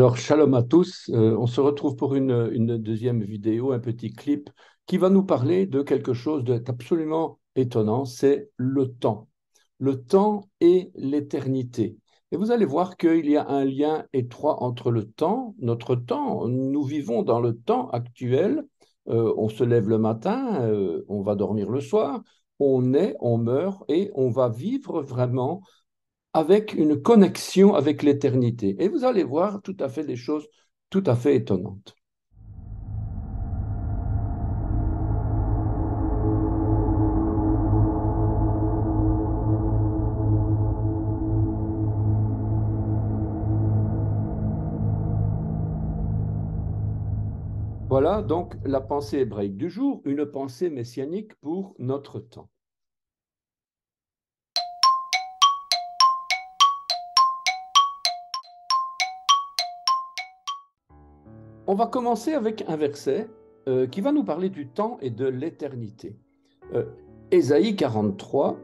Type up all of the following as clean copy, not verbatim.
Alors, shalom à tous. On se retrouve pour une deuxième vidéo, un petit clip qui va nous parler de quelque chose d'absolument étonnant, c'est le temps. Le temps et l'éternité. Et vous allez voir qu'il y a un lien étroit entre le temps, notre temps. Nous vivons dans le temps actuel. On se lève le matin, on va dormir le soir, on naît, on meurt et on va vivre vraiment avec une connexion avec l'éternité. Et vous allez voir tout à fait des choses tout à fait étonnantes. Voilà donc la pensée hébraïque du jour, une pensée messianique pour notre temps. On va commencer avec un verset qui va nous parler du temps et de l'éternité. Ésaïe 43,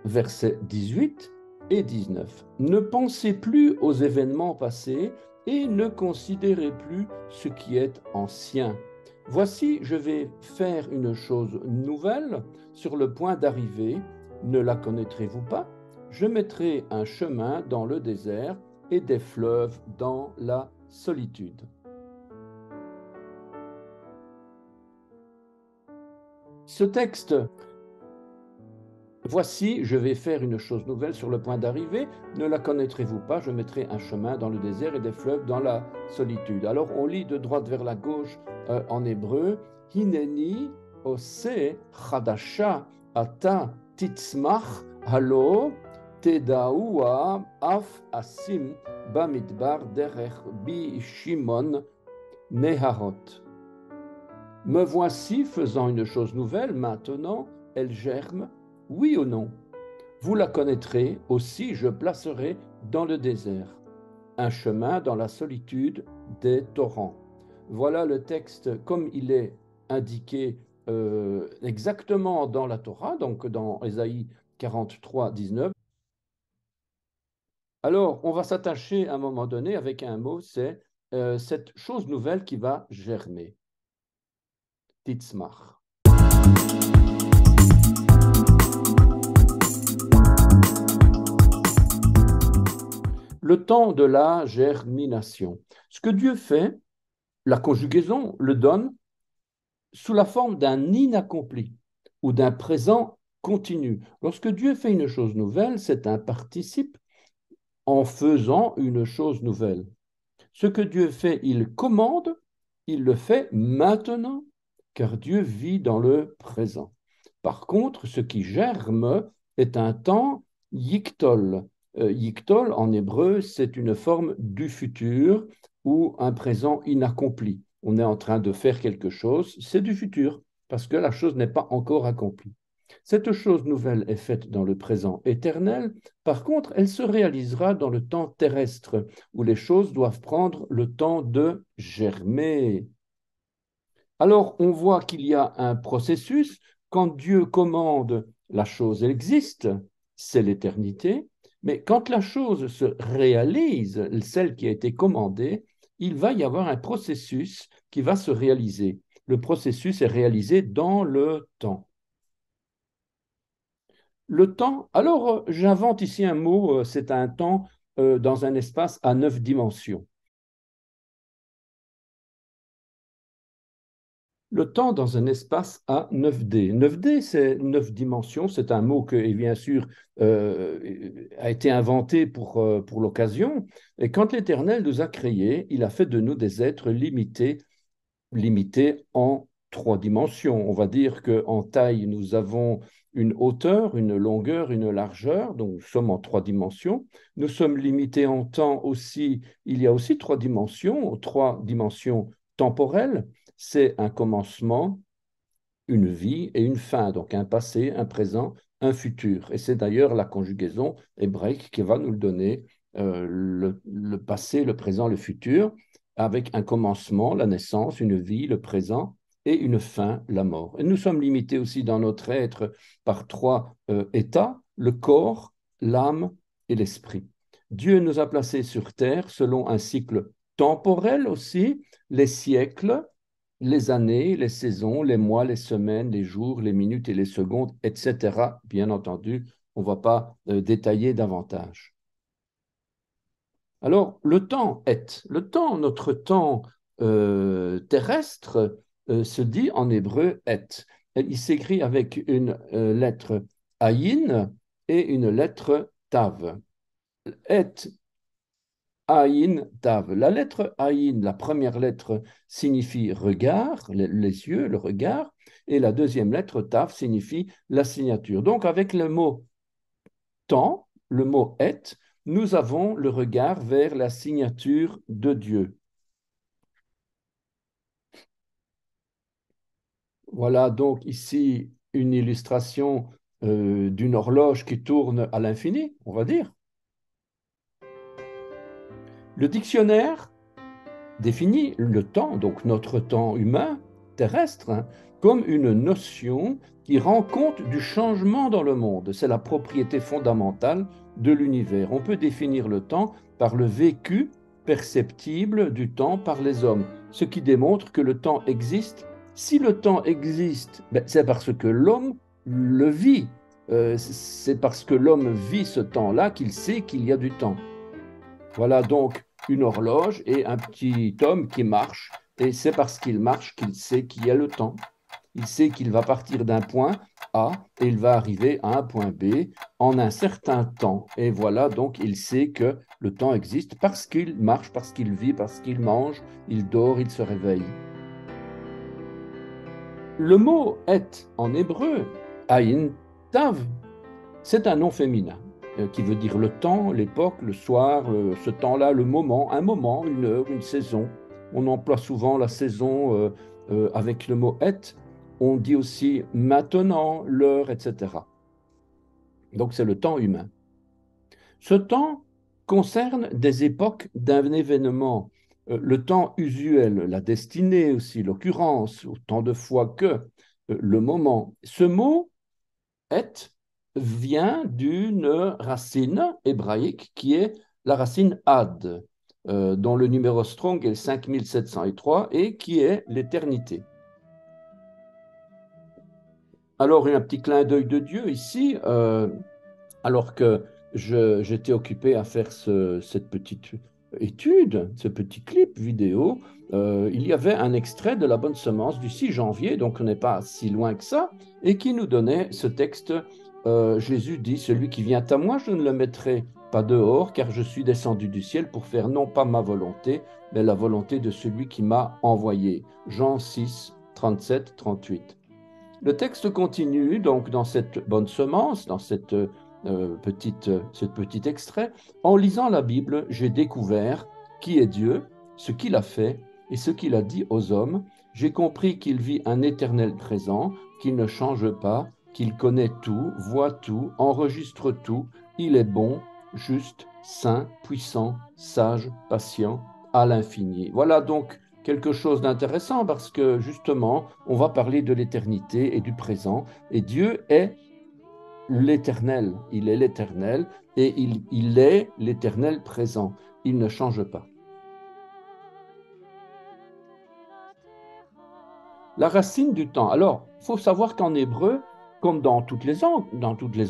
versets 18 et 19. Ne pensez plus aux événements passés et ne considérez plus ce qui est ancien. Voici, je vais faire une chose nouvelle sur le point d'arriver. Ne la connaîtrez-vous pas? Je mettrai un chemin dans le désert et des fleuves dans la solitude. Ce texte, voici, je vais faire une chose nouvelle sur le point d'arriver. Ne la connaîtrez-vous pas? Je mettrai un chemin dans le désert et des fleuves dans la solitude. Alors, on lit de droite vers la gauche en hébreu. Hineni ose chadasha ata titzmach halo tedaua af asim bamidbar derech bi shimon neharot. Me voici faisant une chose nouvelle, maintenant elle germe. Oui ou non? Vous la connaîtrez, aussi je placerai dans le désert un chemin dans la solitude des torrents. Voilà le texte comme il est indiqué exactement dans la Torah, donc dans Ésaïe 43, 19. Alors, on va s'attacher à un moment donné avec un mot, c'est cette chose nouvelle qui va germer. Titzmach. Le temps de la germination. Ce que Dieu fait, la conjugaison le donne sous la forme d'un inaccompli ou d'un présent continu. Lorsque Dieu fait une chose nouvelle, c'est un participe en faisant une chose nouvelle. Ce que Dieu fait, il commande, il le fait maintenant, car Dieu vit dans le présent. Par contre, ce qui germe est un temps yiktol. Yiktol, en hébreu, c'est une forme du futur ou un présent inaccompli. On est en train de faire quelque chose, c'est du futur, parce que la chose n'est pas encore accomplie. Cette chose nouvelle est faite dans le présent éternel. Par contre, elle se réalisera dans le temps terrestre, où les choses doivent prendre le temps de germer. Alors, on voit qu'il y a un processus. Quand Dieu commande, la chose existe, c'est l'éternité. Mais quand la chose se réalise, celle qui a été commandée, il va y avoir un processus qui va se réaliser. Le processus est réalisé dans le temps. Le temps, alors j'invente ici un mot, c'est un temps dans un espace à 9 dimensions. Le temps dans un espace à 9D. 9D, c'est 9 dimensions, c'est un mot qui, bien sûr, a été inventé pour l'occasion. Et quand l'Éternel nous a créés, il a fait de nous des êtres limités en 3 dimensions. On va dire qu'en taille, nous avons une hauteur, une longueur, une largeur, donc nous sommes en 3 dimensions. Nous sommes limités en temps aussi, il y a aussi 3 dimensions temporelles. C'est un commencement, une vie et une fin, donc un passé, un présent, un futur. Et c'est d'ailleurs la conjugaison hébraïque qui va nous le donner, le passé, le présent, le futur, avec un commencement, la naissance, une vie, le présent, et une fin, la mort. Et nous sommes limités aussi dans notre être par 3 états, le corps, l'âme et l'esprit. Dieu nous a placés sur terre selon un cycle temporel aussi, les siècles, les années, les saisons, les mois, les semaines, les jours, les minutes et les secondes, etc. Bien entendu, on ne va pas détailler davantage. Alors, le temps est. Le temps, notre temps terrestre, se dit en hébreu est. Il s'écrit avec une lettre ayin et une lettre tav. Et ayin tav. La lettre ayin, la première lettre signifie regard, les yeux, le regard, et la deuxième lettre tav signifie la signature. Donc, avec le mot temps, le mot est, nous avons le regard vers la signature de Dieu. Voilà donc ici une illustration d'une horloge qui tourne à l'infini, on va dire. Le dictionnaire définit le temps, donc notre temps humain, terrestre, hein, comme une notion qui rend compte du changement dans le monde. C'est la propriété fondamentale de l'univers. On peut définir le temps par le vécu perceptible du temps par les hommes, ce qui démontre que le temps existe. Si le temps existe, ben, c'est parce que l'homme le vit. C'est parce que l'homme vit ce temps-là qu'il sait qu'il y a du temps. Voilà donc une horloge et un petit homme qui marche. Et c'est parce qu'il marche qu'il sait qu'il y a le temps. Il sait qu'il va partir d'un point A et il va arriver à un point B en un certain temps. Et voilà, donc il sait que le temps existe parce qu'il marche, parce qu'il vit, parce qu'il mange, il dort, il se réveille. Le mot est en hébreu, ayin tav, c'est un nom féminin qui veut dire le temps, l'époque, le soir, ce temps-là, le moment, un moment, une heure, une saison. On emploie souvent la saison avec le mot est. On dit aussi maintenant, l'heure, etc. Donc c'est le temps humain. Ce temps concerne des époques d'un événement. Le temps usuel, la destinée aussi, l'occurrence, autant de fois que le moment. Ce mot est vient d'une racine hébraïque qui est la racine ad, dont le numéro strong est 5703 et qui est l'éternité. Alors, un petit clin d'œil de Dieu ici, alors que j'étais occupé à faire cette petite étude, ce petit clip vidéo, il y avait un extrait de la Bonne Semence du 6 janvier, donc on n'est pas si loin que ça, et qui nous donnait ce texte. Jésus dit, celui qui vient à moi, je ne le mettrai pas dehors, car je suis descendu du ciel pour faire non pas ma volonté, mais la volonté de celui qui m'a envoyé. Jean 6, 37, 38. Le texte continue donc dans cette bonne semence, dans ce petit extrait. En lisant la Bible, j'ai découvert qui est Dieu, ce qu'il a fait et ce qu'il a dit aux hommes. J'ai compris qu'il vit un éternel présent, qu'il ne change pas, qu'il connaît tout, voit tout, enregistre tout. Il est bon, juste, saint, puissant, sage, patient, à l'infini. Voilà donc quelque chose d'intéressant parce que justement, on va parler de l'éternité et du présent. Et Dieu est l'éternel. Il est l'éternel et il est l'éternel présent. Il ne change pas. La racine du temps. Alors, il faut savoir qu'en hébreu, comme dans toutes les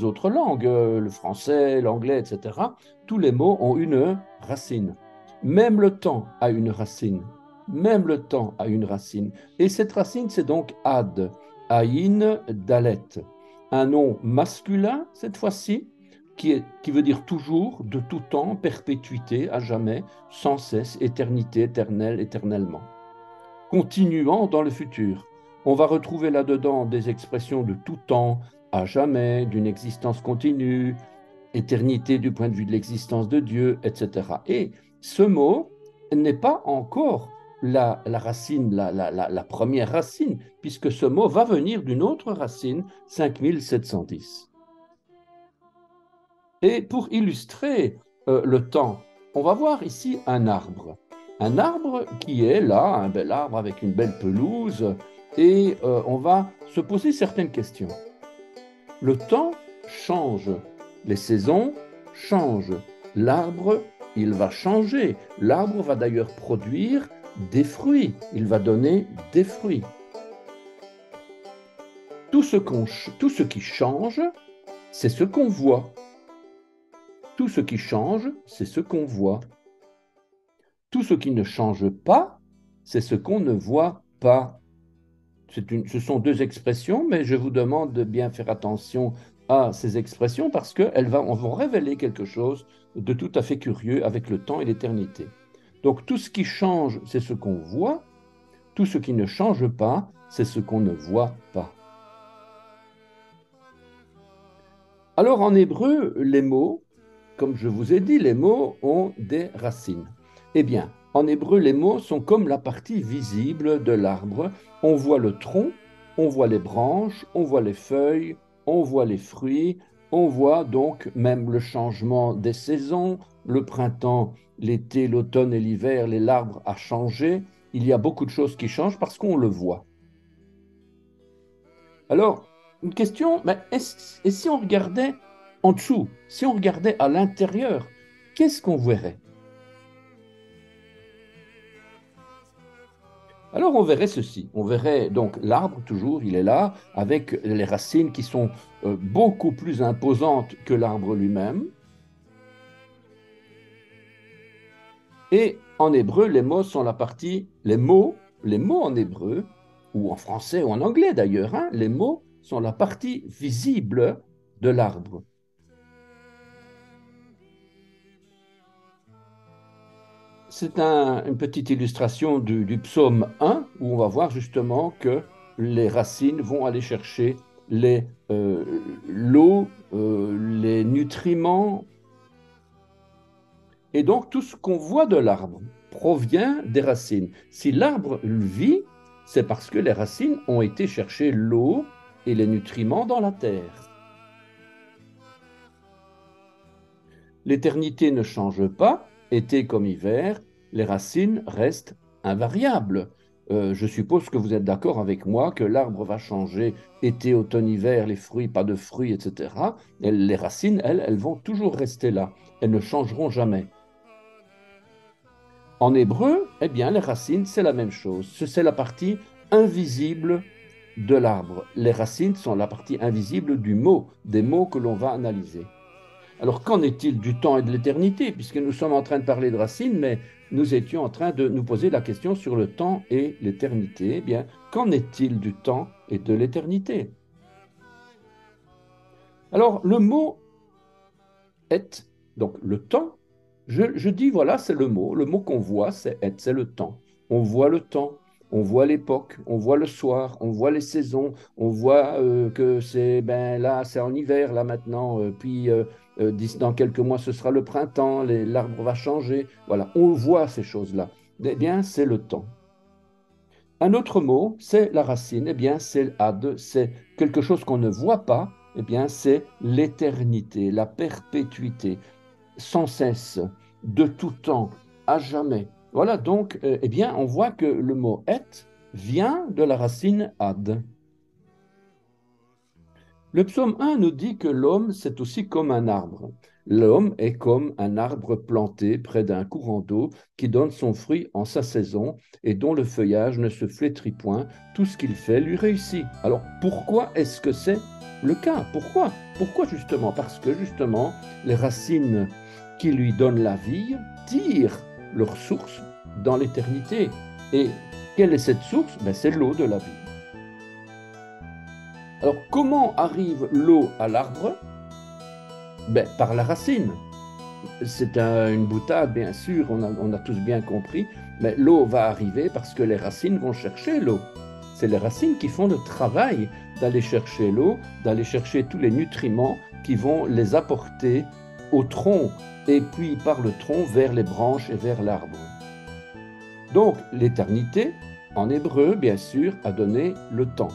autres langues, le français, l'anglais, etc., tous les mots ont une racine. Même le temps a une racine. Même le temps a une racine. Et cette racine, c'est donc ad, aïn, dalet. Un nom masculin, cette fois-ci, qui veut dire toujours, de tout temps, perpétuité, à jamais, sans cesse, éternité, éternel, éternellement. Continuant dans le futur. On va retrouver là-dedans des expressions de tout temps, à jamais, d'une existence continue, éternité du point de vue de l'existence de Dieu, etc. Et ce mot n'est pas encore la racine, la première racine, puisque ce mot va venir d'une autre racine, 5710. Et pour illustrer le temps, on va voir ici un arbre. Un arbre qui est là, un bel arbre avec une belle pelouse, et on va se poser certaines questions. Le temps change, les saisons changent, l'arbre il va changer. L'arbre va d'ailleurs produire des fruits. Il va donner des fruits. Tout ce qui change, c'est ce qu'on voit. Tout ce qui change, c'est ce qu'on voit. Tout ce qui ne change pas, c'est ce qu'on ne voit pas. Ce sont deux expressions, mais je vous demande de bien faire attention à ces expressions parce qu'elles vont révéler quelque chose de tout à fait curieux avec le temps et l'éternité. Donc tout ce qui change, c'est ce qu'on voit. Tout ce qui ne change pas, c'est ce qu'on ne voit pas. Alors en hébreu, les mots, comme je vous ai dit, les mots ont des racines. Eh bien, en hébreu, les mots sont comme la partie visible de l'arbre. On voit le tronc, on voit les branches, on voit les feuilles, on voit les fruits, on voit donc même le changement des saisons, le printemps, l'été, l'automne et l'hiver, l'arbre a changé. Il y a beaucoup de choses qui changent parce qu'on le voit. Alors, une question, mais et si on regardait en dessous, si on regardait à l'intérieur, qu'est-ce qu'on verrait? Alors on verrait ceci, on verrait donc l'arbre toujours, il est là, avec les racines qui sont beaucoup plus imposantes que l'arbre lui-même. Et en hébreu, les mots sont la partie, les mots en hébreu, ou en français ou en anglais d'ailleurs, hein, les mots sont la partie visible de l'arbre. C'est une petite illustration du psaume 1 où on va voir justement que les racines vont aller chercher l'eau, les nutriments. Et donc tout ce qu'on voit de l'arbre provient des racines. Si l'arbre vit, c'est parce que les racines ont été chercher l'eau et les nutriments dans la terre. L'éternité ne change pas, été comme hiver, les racines restent invariables. Je suppose que vous êtes d'accord avec moi que l'arbre va changer été, automne, hiver, les fruits, pas de fruits, etc. Et les racines, elles vont toujours rester là. Elles ne changeront jamais. En hébreu, eh bien, les racines, c'est la même chose. C'est la partie invisible de l'arbre. Les racines sont la partie invisible du mot, des mots que l'on va analyser. Alors, qu'en est-il du temps et de l'éternité? Puisque nous sommes en train de parler de racines, mais nous étions en train de nous poser la question sur le temps et l'éternité. Eh bien, qu'en est-il du temps et de l'éternité? Alors, le mot est, donc le temps, je dis, voilà, c'est le mot qu'on voit, c'est être, c'est le temps. On voit le temps, on voit l'époque, on voit le soir, on voit les saisons, on voit que c'est, ben là, c'est en hiver, là maintenant, puis dans quelques mois, ce sera le printemps, l'arbre va changer. Voilà, on voit ces choses-là. Eh bien, c'est le temps. Un autre mot, c'est la racine. Eh bien, c'est ad, c'est quelque chose qu'on ne voit pas. Eh bien, c'est l'éternité, la perpétuité, sans cesse, de tout temps, à jamais. Voilà, donc, eh bien, on voit que le mot et vient de la racine ad. Le psaume 1 nous dit que l'homme, c'est aussi comme un arbre. L'homme est comme un arbre planté près d'un courant d'eau qui donne son fruit en sa saison et dont le feuillage ne se flétrit point. Tout ce qu'il fait lui réussit. Alors pourquoi est-ce que c'est le cas? Pourquoi? Pourquoi justement? Parce que justement, les racines qui lui donnent la vie tirent leur source dans l'éternité. Et quelle est cette source? Ben, c'est l'eau de la vie. Alors, comment arrive l'eau à l'arbre? Ben, par la racine. C'est une boutade, bien sûr, on a tous bien compris, mais l'eau va arriver parce que les racines vont chercher l'eau. C'est les racines qui font le travail d'aller chercher l'eau, d'aller chercher tous les nutriments qui vont les apporter au tronc et puis par le tronc vers les branches et vers l'arbre. Donc, l'éternité, en hébreu, bien sûr, a donné le temps.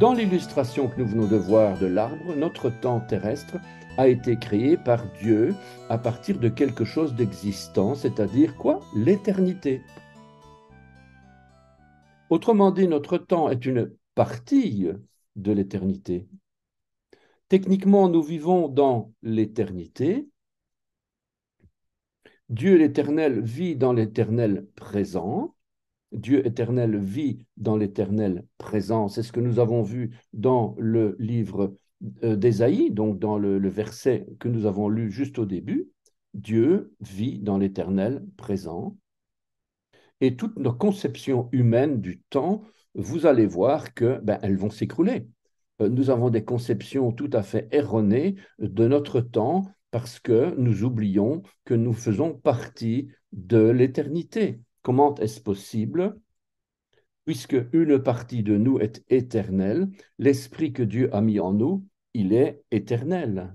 Dans l'illustration que nous venons de voir de l'arbre, notre temps terrestre a été créé par Dieu à partir de quelque chose d'existant, c'est-à-dire quoi? L'éternité. Autrement dit, notre temps est une partie de l'éternité. Techniquement, nous vivons dans l'éternité, Dieu l'Éternel vit dans l'éternel présent. Dieu éternel vit dans l'éternel présent. C'est ce que nous avons vu dans le livre d'Ésaïe, donc dans le verset que nous avons lu juste au début. Dieu vit dans l'éternel présent. Et toutes nos conceptions humaines du temps, vous allez voir que elles vont s'écrouler. Nous avons des conceptions tout à fait erronées de notre temps parce que nous oublions que nous faisons partie de l'éternité. Comment est-ce possible? Puisque une partie de nous est éternelle, l'esprit que Dieu a mis en nous, il est éternel.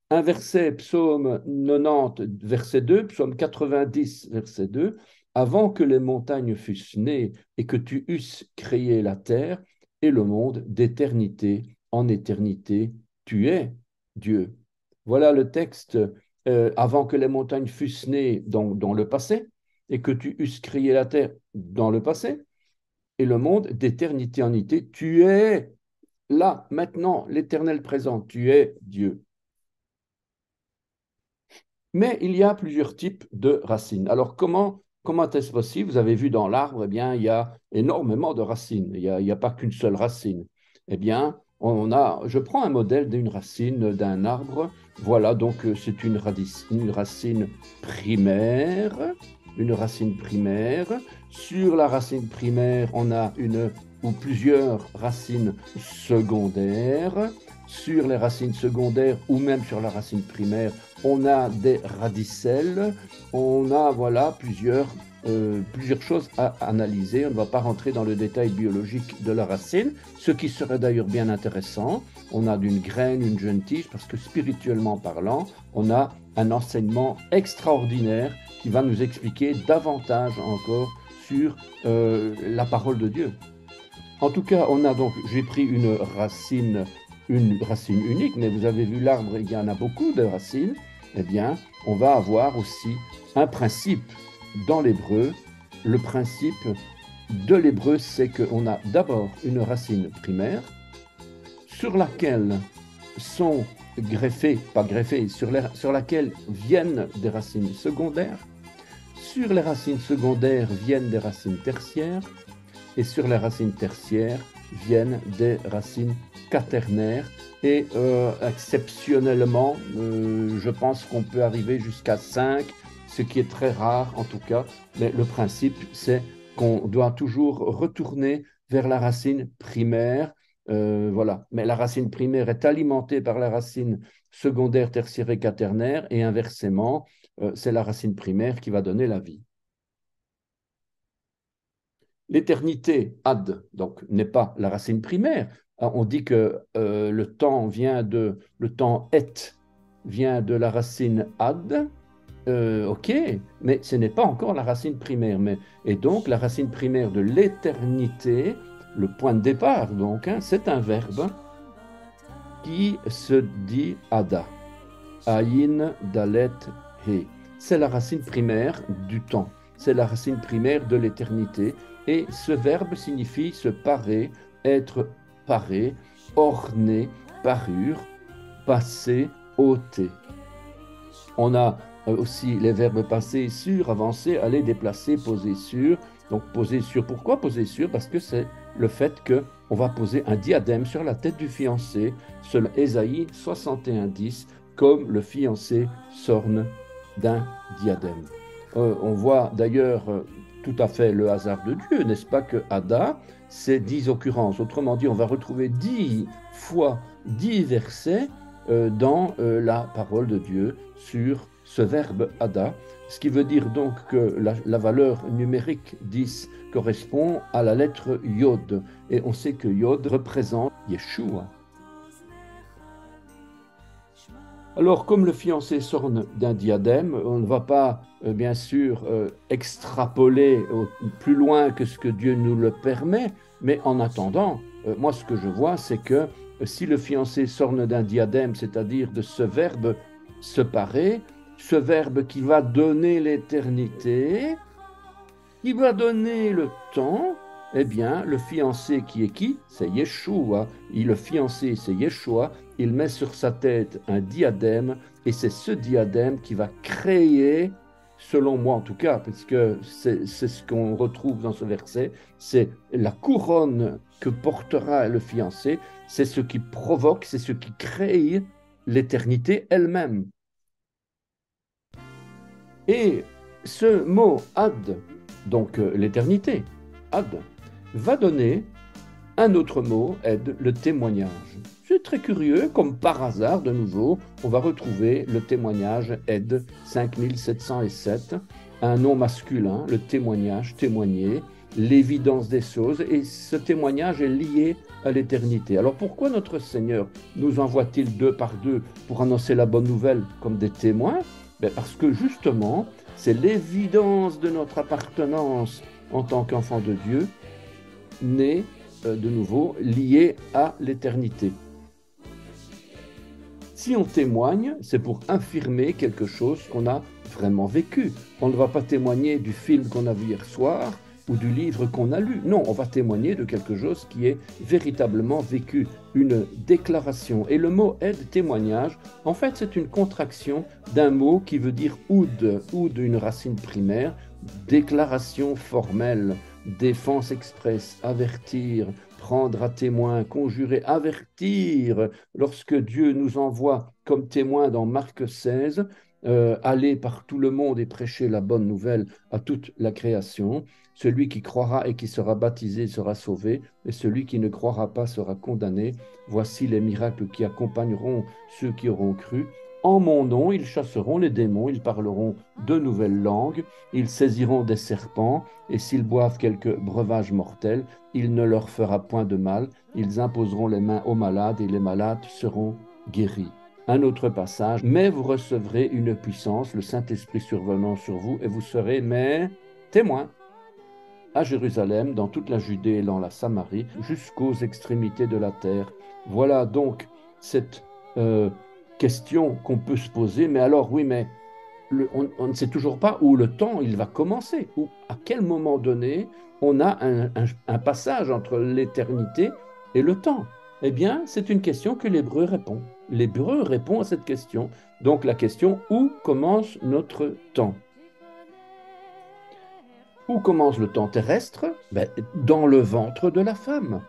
Un verset, psaume 90, verset 2, psaume 90, verset 2, avant que les montagnes fussent nées et que tu eusses créé la terre et le monde d'éternité en éternité, tu es Dieu. Voilà le texte, avant que les montagnes fussent nées dans le passé et que tu eusses créé la terre dans le passé et le monde d'éternité en éternité, tu es là, maintenant, l'éternel présent, tu es Dieu. Mais il y a plusieurs types de racines. Alors, comment est-ce possible? Vous avez vu dans l'arbre, eh bien, il y a énormément de racines. Il n'y a pas qu'une seule racine. Eh bien, je prends un modèle d'une racine d'un arbre. Voilà, donc c'est une racine primaire. Une racine primaire. Sur la racine primaire, on a une ou plusieurs racines secondaires. Sur les racines secondaires ou même sur la racine primaire, on a des radicelles, on a voilà plusieurs choses à analyser. On ne va pas rentrer dans le détail biologique de la racine, ce qui serait d'ailleurs bien intéressant. On a d'une graine, une jeune tige, parce que spirituellement parlant, on a un enseignement extraordinaire qui va nous expliquer davantage encore sur la parole de Dieu. En tout cas, j'ai pris une racine unique, mais vous avez vu l'arbre, il y en a beaucoup de racines. Eh bien, on va avoir aussi un principe dans l'hébreu. Le principe de l'hébreu, c'est qu'on a d'abord une racine primaire sur laquelle sont sur laquelle viennent des racines secondaires. Sur les racines secondaires viennent des racines tertiaires et sur les racines tertiaires viennent des racines quaternaires et exceptionnellement, je pense qu'on peut arriver jusqu'à 5, ce qui est très rare en tout cas, mais le principe c'est qu'on doit toujours retourner vers la racine primaire, voilà. Mais la racine primaire est alimentée par la racine secondaire, tertiaire et quaternaire et inversement, c'est la racine primaire qui va donner la vie. L'éternité, ad, donc, n'est pas la racine primaire. On dit que le temps est vient de la racine ad. Ok, mais ce n'est pas encore la racine primaire. Et donc, la racine primaire de l'éternité, le point de départ, donc, c'est un verbe qui se dit ada. Ayin, dalet, he. C'est la racine primaire du temps. C'est la racine primaire de l'éternité. Et ce verbe signifie se parer, être paré, orné, parure, passer, ôter. On a aussi les verbes passer sur, avancer, aller, déplacer, poser sur. Donc poser sur, pourquoi poser sur? Parce que c'est le fait qu'on va poser un diadème sur la tête du fiancé, selon Ésaïe 61:10, comme le fiancé s'orne d'un diadème. On voit d'ailleurs tout à fait le hasard de Dieu, n'est-ce pas, que Ada, c'est 10 occurrences. Autrement dit, on va retrouver 10 fois 10 versets dans la parole de Dieu sur ce verbe Ada, ce qui veut dire donc que la valeur numérique 10 correspond à la lettre Yod. Et on sait que Yod représente Yeshua. Alors, comme le fiancé s'orne d'un diadème, on ne va pas, bien sûr, extrapoler plus loin que ce que Dieu nous le permet, mais en attendant, moi, ce que je vois, c'est que si le fiancé s'orne d'un diadème, c'est-à-dire de ce verbe se parer, ce verbe qui va donner l'éternité, qui va donner le temps, eh bien, le fiancé qui est qui? C'est Yeshua. Le fiancé, c'est Yeshua. Il met sur sa tête un diadème Et c'est ce diadème qui va créer, selon moi en tout cas, parce que c'est ce qu'on retrouve dans ce verset, c'est la couronne que portera le fiancé, c'est ce qui provoque, c'est ce qui crée l'éternité elle-même. Et ce mot ad, donc l'éternité, ad, va donner un autre mot, ed, le témoignage. C'est très curieux, comme par hasard, de nouveau, on va retrouver le témoignage ed 5707, un nom masculin, le témoignage, témoigner, l'évidence des choses, et ce témoignage est lié à l'éternité. Alors pourquoi notre Seigneur nous envoie-t-il deux par deux pour annoncer la bonne nouvelle comme des témoins? Ben parce que justement, c'est l'évidence de notre appartenance en tant qu'enfant de Dieu, né de nouveau lié à l'éternité. Si on témoigne, c'est pour affirmer quelque chose qu'on a vraiment vécu. On ne va pas témoigner du film qu'on a vu hier soir ou du livre qu'on a lu. Non, on va témoigner de quelque chose qui est véritablement vécu, une déclaration. Et le mot aide, témoignage, en fait, c'est une contraction d'un mot qui veut dire oud, une racine primaire, déclaration formelle, défense expresse, avertir, prendre à témoin, conjurer, avertir. Lorsque Dieu nous envoie comme témoins dans Marc 16, aller par tout le monde et prêcher la bonne nouvelle à toute la création. Celui qui croira et qui sera baptisé sera sauvé, et celui qui ne croira pas sera condamné. Voici les miracles qui accompagneront ceux qui auront cru. En mon nom, ils chasseront les démons, ils parleront de nouvelles langues, ils saisiront des serpents, et s'ils boivent quelques breuvages mortels, il ne leur fera point de mal, ils imposeront les mains aux malades, et les malades seront guéris. Un autre passage, mais vous recevrez une puissance, le Saint-Esprit survenant sur vous, et vous serez mes témoins à Jérusalem, dans toute la Judée et dans la Samarie, jusqu'aux extrémités de la terre. Voilà donc cette question qu'on peut se poser. Mais alors, oui, mais on ne sait toujours pas où le temps il va commencer, ou à quel moment donné on a un passage entre l'éternité et le temps. Eh bien, c'est une question que l'Hébreu répond. L'Hébreu répond à cette question. Donc la question, où commence notre temps? Où commence le temps terrestre? Ben, dans le ventre de la femme.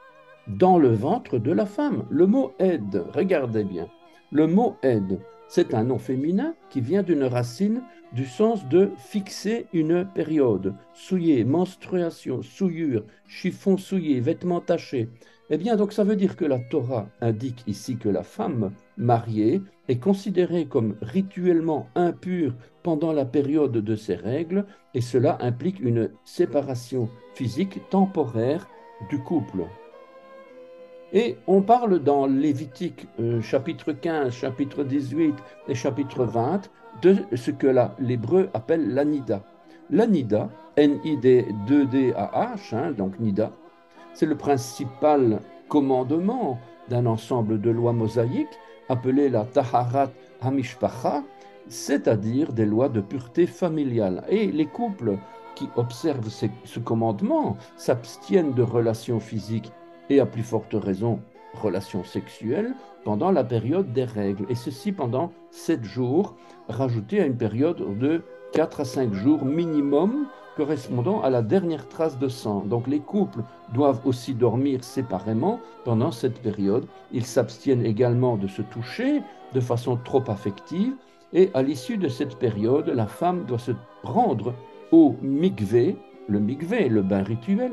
Dans le ventre de la femme. Le mot aide, regardez bien. Le mot aide, c'est un nom féminin qui vient d'une racine du sens de fixer une période. Souiller, menstruation, souillure, chiffon souillé, vêtements tachés. Eh bien, donc ça veut dire que la Torah indique ici que la femme mariée est considérée comme rituellement impure pendant la période de ses règles, et cela implique une séparation physique temporaire du couple. Et on parle dans Lévitique chapitre 15, chapitre 18 et chapitre 20 de ce que l'hébreu appelle l'anida. L'anida, N-I-D-2-D-A-H, donc nida, c'est le principal commandement d'un ensemble de lois mosaïques appelées la Taharat Hamishpacha, c'est-à-dire des lois de pureté familiale. Et les couples qui observent ce commandement s'abstiennent de relations physiques et à plus forte raison relations sexuelles pendant la période des règles, et ceci pendant 7 jours, rajouté à une période de 4 à 5 jours minimum correspondant à la dernière trace de sang. Donc les couples doivent aussi dormir séparément pendant cette période. Ils s'abstiennent également de se toucher de façon trop affective, et à l'issue de cette période, la femme doit se rendre au mikvé, le bain rituel,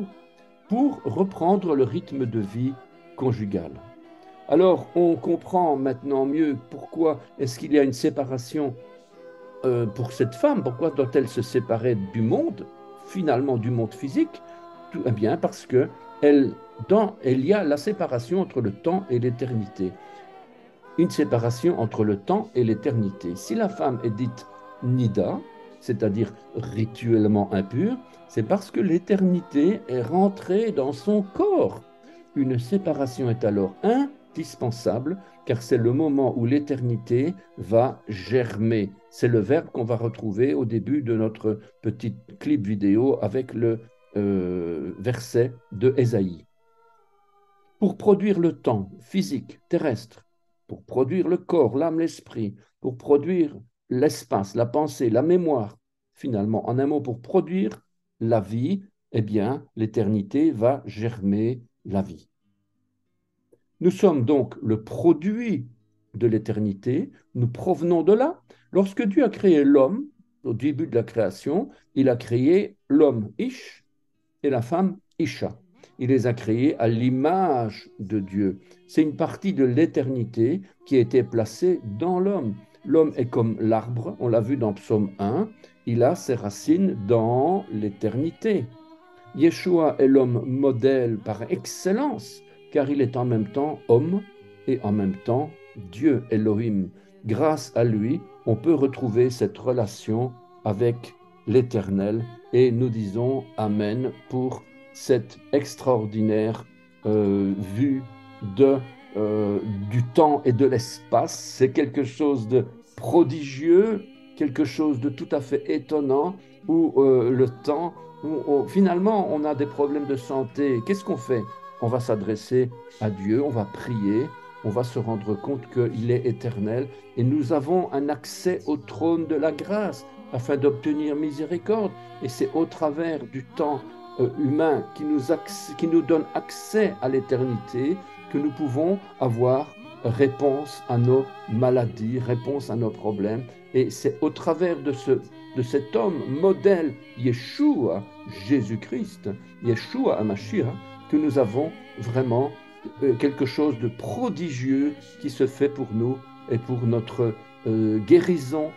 pour reprendre le rythme de vie conjugal. Alors, on comprend maintenant mieux pourquoi est-ce qu'il y a une séparation pour cette femme. Pourquoi doit-elle se séparer du monde, finalement du monde physique? Eh bien, parce que il y a la séparation entre le temps et l'éternité. Une séparation entre le temps et l'éternité. Si la femme est dite nida, c'est-à-dire rituellement impure, c'est parce que l'éternité est rentrée dans son corps. Une séparation est alors indispensable, car c'est le moment où l'éternité va germer. C'est le verbe qu'on va retrouver au début de notre petit clip vidéo avec le verset de Ésaïe. Pour produire le temps physique, terrestre, pour produire le corps, l'âme, l'esprit, pour produire l'espace, la pensée, la mémoire, finalement, en un mot, pour produire la vie, eh bien, l'éternité va germer la vie. Nous sommes donc le produit de l'éternité, nous provenons de là. Lorsque Dieu a créé l'homme, au début de la création, il a créé l'homme Ish et la femme Isha. Il les a créés à l'image de Dieu. C'est une partie de l'éternité qui a été placée dans l'homme. L'homme est comme l'arbre, on l'a vu dans Psaume 1, il a ses racines dans l'éternité. Yeshua est l'homme modèle par excellence, car il est en même temps homme et en même temps Dieu, Elohim. Grâce à lui, on peut retrouver cette relation avec l'Éternel et nous disons Amen pour cette extraordinaire vue du temps et de l'espace. C'est quelque chose de prodigieux, quelque chose de tout à fait étonnant où le temps finalement, on a des problèmes de santé. Qu'est-ce qu'on fait? On va s'adresser à Dieu, on va prier, on va se rendre compte qu'il est éternel et nous avons un accès au trône de la grâce afin d'obtenir miséricorde. Et c'est au travers du temps humain qui nous donne accès à l'éternité que nous pouvons avoir réponse à nos maladies, réponse à nos problèmes. Et c'est au travers de cet homme modèle, Yeshua, Jésus-Christ, Yeshua HaMashiach, que nous avons vraiment quelque chose de prodigieux qui se fait pour nous et pour notre guérison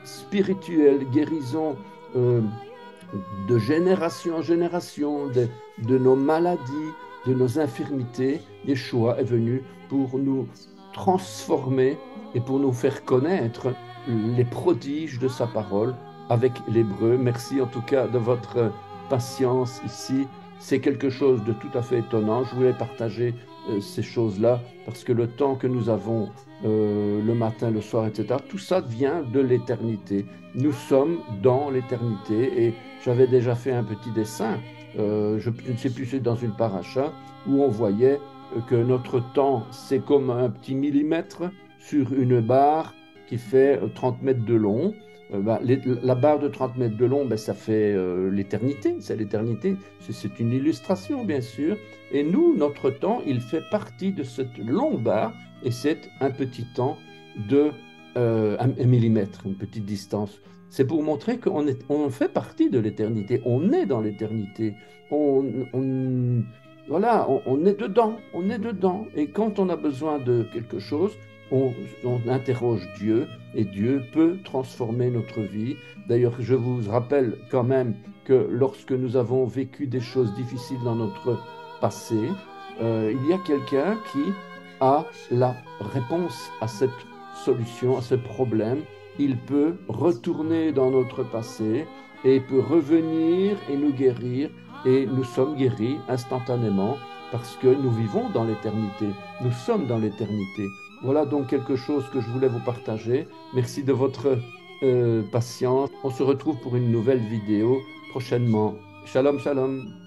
spirituelle, guérison de génération en génération, de nos maladies, de nos infirmités. Yeshua est venu pour nous transformer et pour nous faire connaître les prodiges de sa parole avec l'hébreu. Merci en tout cas de votre patience ici. C'est quelque chose de tout à fait étonnant. Je voulais partager ces choses-là parce que le temps que nous avons le matin, le soir, etc., tout ça vient de l'éternité. Nous sommes dans l'éternité et j'avais déjà fait un petit dessin, je ne sais plus, c'est dans une paracha, où on voyait que notre temps, c'est comme un petit millimètre sur une barre qui fait 30 mètres de long. La barre de 30 mètres de long, ça fait l'éternité, c'est l'éternité. C'est une illustration, bien sûr. Et nous, notre temps, il fait partie de cette longue barre, et c'est un petit temps de 1 millimètre, une petite distance. C'est pour montrer qu'on fait partie de l'éternité, on est dans l'éternité, voilà, on est dedans, on est dedans. Et quand on a besoin de quelque chose, on interroge Dieu et Dieu peut transformer notre vie. D'ailleurs, je vous rappelle quand même que lorsque nous avons vécu des choses difficiles dans notre passé, il y a quelqu'un qui a la réponse à cette solution, à ce problème. Il peut retourner dans notre passé et il peut revenir et nous guérir. Et nous sommes guéris instantanément parce que nous vivons dans l'éternité. Nous sommes dans l'éternité. Voilà donc quelque chose que je voulais vous partager. Merci de votre patience. On se retrouve pour une nouvelle vidéo prochainement. Shalom, shalom.